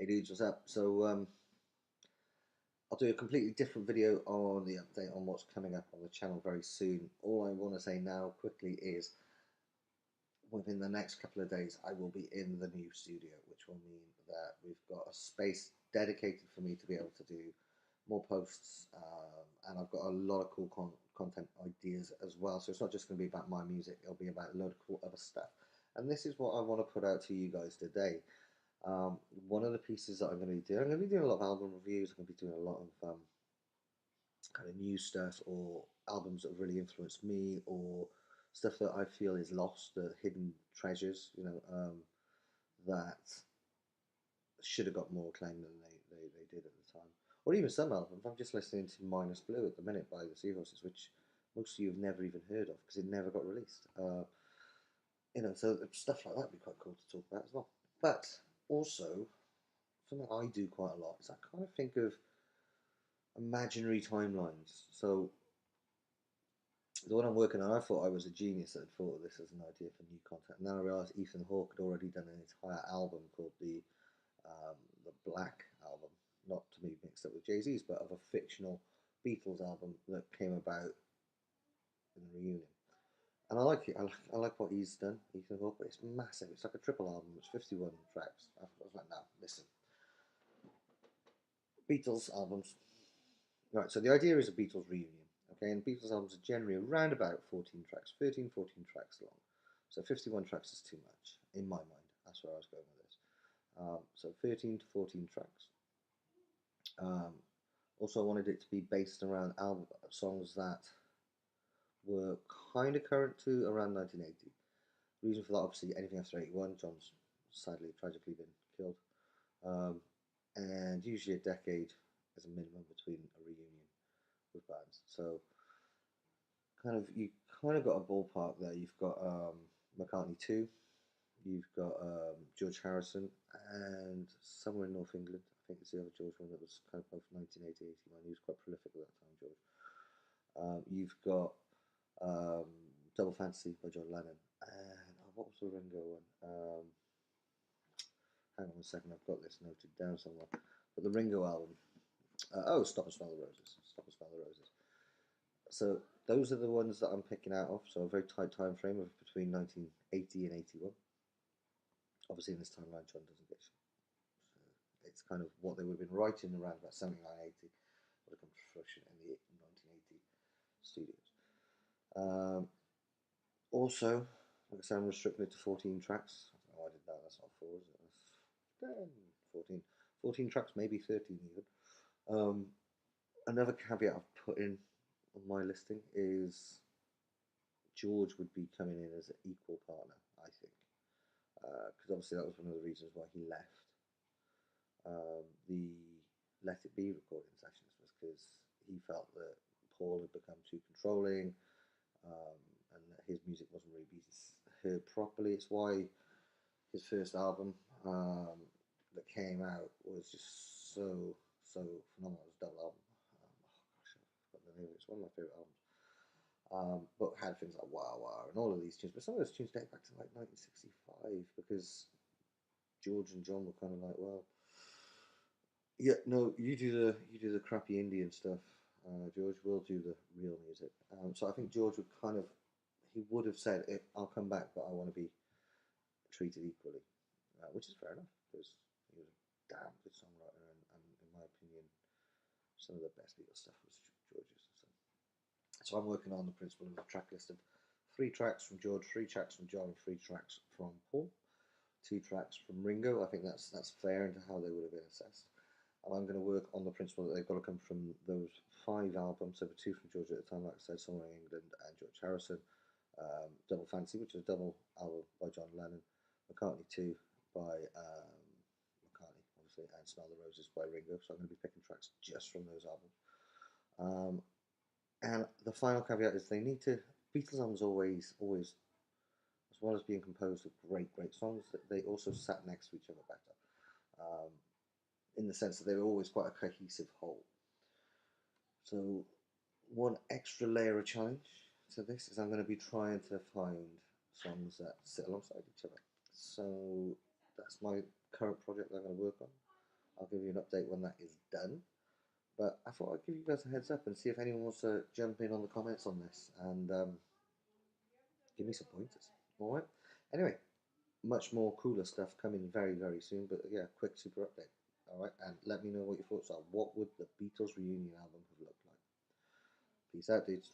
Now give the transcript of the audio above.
Hey dudes, what's up? I'll do a completely different video on the update on what's coming up on the channel very soon. All I want to say now quickly is within the next couple of days I will be in the new studio, which will mean that we've got a space dedicated for me to be able to do more posts, and I've got a lot of cool content ideas as well. So it's not just going to be about my music, it'll be about a load of cool other stuff. And this is what I want to put out to you guys today. One of the pieces that I'm going to be doing, I'm going to be doing a lot of album reviews. I'm going to be doing a lot of kind of new stuff or albums that have really influenced me or stuff that I feel is lost, the hidden treasures, that should have got more acclaim than they did at the time. Or even some albums. I'm just listening to Minus Blue at the minute by the Seahorses, which most of you have never even heard of because it never got released. So stuff like that would be quite cool to talk about as well. But also, something I do quite a lot is I kind of think of imaginary timelines. So the one I'm working on, I thought I was a genius that had thought of this as an idea for new content. And then I realised Ethan Hawke had already done an entire album called the Black album, not to be mixed up with Jay-Z's, but of a fictional Beatles album that came about in the reunion. And I like it. I like what he's done, Ethan Hawke, but it's massive. It's like a triple album. It's 51 tracks. I was like, no, listen, Beatles albums. Right, so the idea is a Beatles reunion. Okay, and Beatles albums are generally around about 14 tracks, 13, 14 tracks long. So 51 tracks is too much, in my mind. That's where I was going with this. So 13 to 14 tracks. Um, Also, I wanted it to be based around songs that were kind of current to around 1980. Reason for that, obviously, anything after 81, John's sadly, tragically been killed. Um, and usually a decade as a minimum between a reunion with bands. So you kind of got a ballpark there. You've got McCartney 2, you've got George Harrison, and somewhere in North England, I think it's the other George one that was kind of both 1980, 81. He was quite prolific at that time, George. You've got um, Double Fantasy by John Lennon, and what was the Ringo one? Hang on a second, I've got this noted down somewhere. But the Ringo album, Stop and Smell the Roses. Stop and Smell the Roses. So those are the ones that I'm picking out of. So a very tight time frame of between 1980 and 81. Obviously, in this timeline, John doesn't get. So it's kind of what they would have been writing around about 79, 80 would have come to fruition in the 1980 studios. Also, like I said, I'm restricting it to 14 tracks. I don't know why I did that. That's not 4, is it? That's 10, 14. 14 tracks, maybe 13 even. Um, Another caveat I've put in on my listing is George would be coming in as an equal partner, I think, because obviously that was one of the reasons why he left the Let It Be recording sessions, was because he felt that Paul had become too controlling, um, and that his music wasn't really being heard properly. It's why his first album that came out was just so phenomenal. It was a double album. Gosh, I forgot the name. It's one of my favorite albums. But had things like Wow Wow and all of these tunes. But some of those tunes date back to like 1965 because George and John were kind of like, well, yeah, no, you do the crappy Indian stuff. George will do the real music. So I think George would he would have said, I'll come back, but I want to be treated equally, which is fair enough because he was a damn good songwriter, and in my opinion, some of the best Beatles stuff was George's. So I'm working on the principle of a track list of 3 tracks from George, 3 tracks from John, 3 tracks from Paul, 2 tracks from Ringo. I think that's fair into how they would have been assessed. And I'm going to work on the principle that they've got to come from those 5 albums. So the 2 from George at the time, like I said, Somewhere in England and George Harrison. Double Fantasy, which is a double album by John Lennon. McCartney 2 by McCartney, obviously, and Smell the Roses by Ringo. So I'm going to be picking tracks just from those albums. And the final caveat is they need to. Beatles albums always, as well as being composed of great songs, that they also sat next to each other better. In the sense that they were always quite a cohesive whole. So, one extra layer of challenge to this is I'm going to be trying to find songs that sit alongside each other. So, that's my current project that I'm going to work on. give you an update when that is done. But I thought I'd give you guys a heads up and see if anyone wants to jump in on the comments on this and give me some pointers. All right. Anyway, much more cooler stuff coming very, very soon. But yeah, quick super update. All right, and let me know what your thoughts are. What would the Beatles reunion album have looked like? Peace out, dudes.